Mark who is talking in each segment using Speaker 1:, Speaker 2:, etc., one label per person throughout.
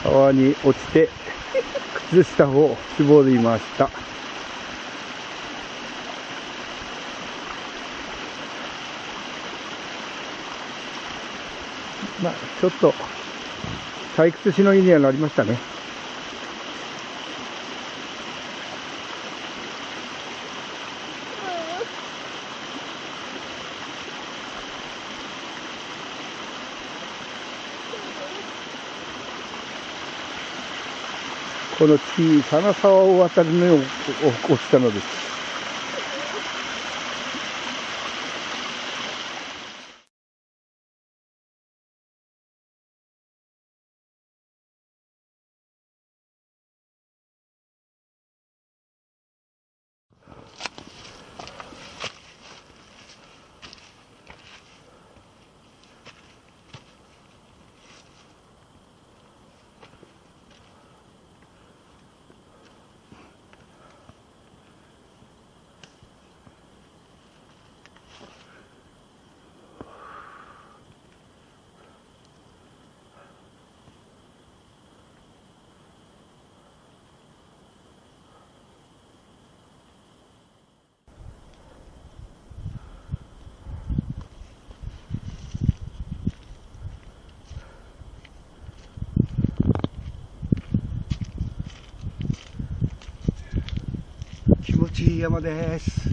Speaker 1: 川に落ちて靴下を絞りました。まあちょっと退屈しのぎにはなりましたね。この小さな沢を渡るのを落ちたのです。気持ちいい山です。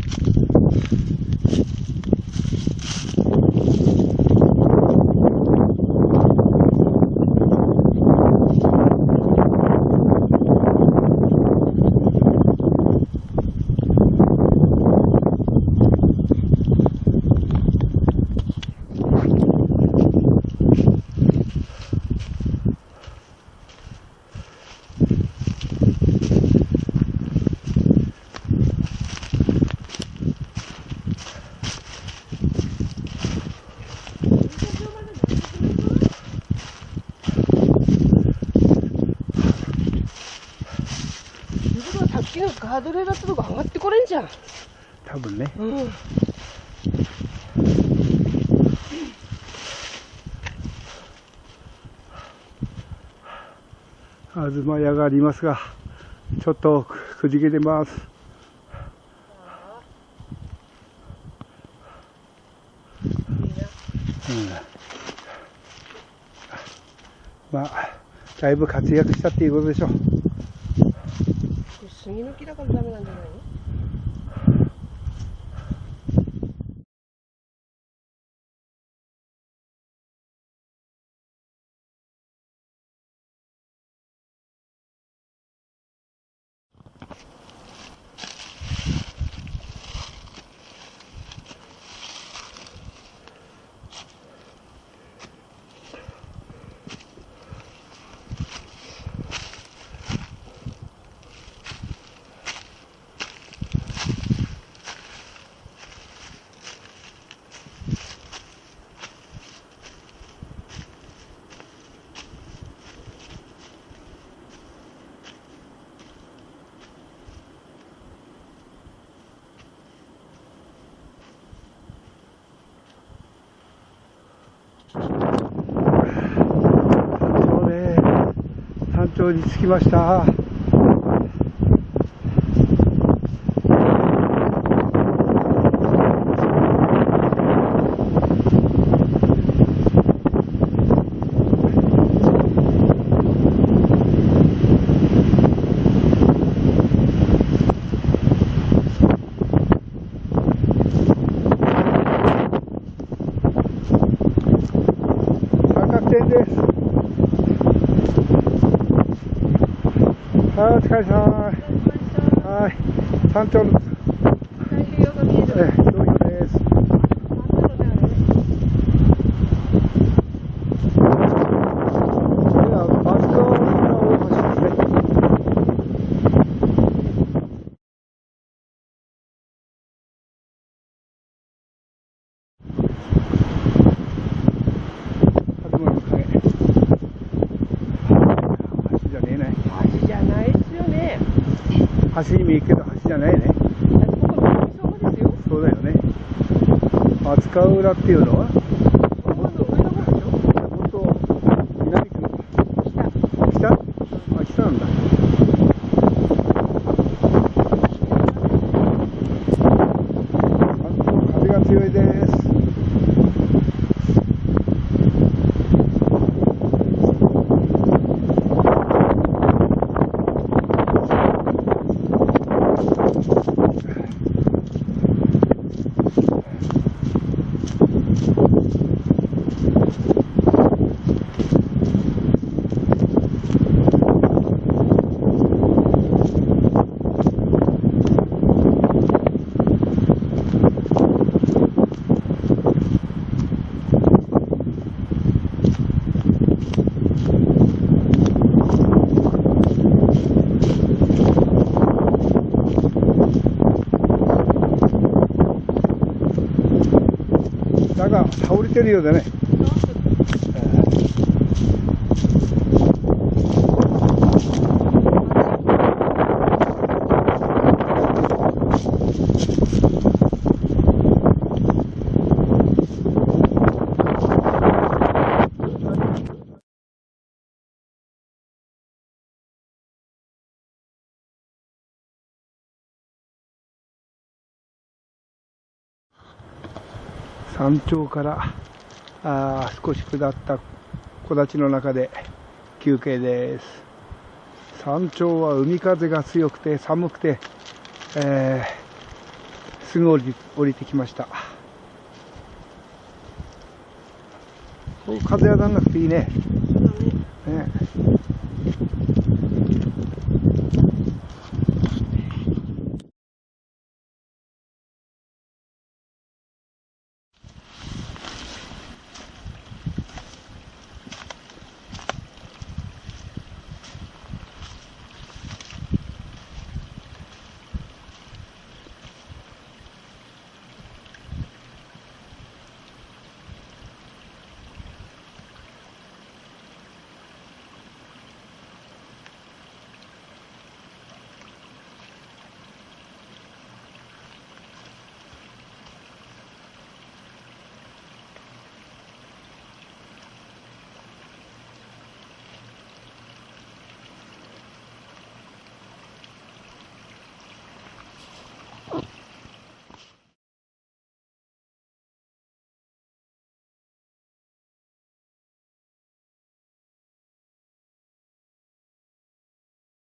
Speaker 2: ガードレールだったとこ上がってこれんじゃん。
Speaker 1: 多分ね。
Speaker 2: うん。
Speaker 1: 東屋がありますが、ちょっとくじけてます。まあだいぶ活躍したっていうことでしょう。
Speaker 2: 杉の木だからダメなんじゃないの？
Speaker 1: 山頂に着きました。三角点です。はい、お疲れ様。はい、山頂の
Speaker 2: 太平洋が見える。
Speaker 1: 道標です。これは松川大橋ですね。
Speaker 2: 橋じゃないですよね。
Speaker 1: 橋に見えるけど橋じゃないね。
Speaker 2: だってここ南相馬ですよ。
Speaker 1: そうだよね。松川浦っていうのは
Speaker 2: 今度上の方でしょ。
Speaker 1: 本当南区北あ、北なんだ。風が強いです。なんか倒れてるようだね。山頂から少し下った木立の中で休憩です。山頂は海風が強くて寒くて、すぐ降りてきました。風当たらなくていいね。ね。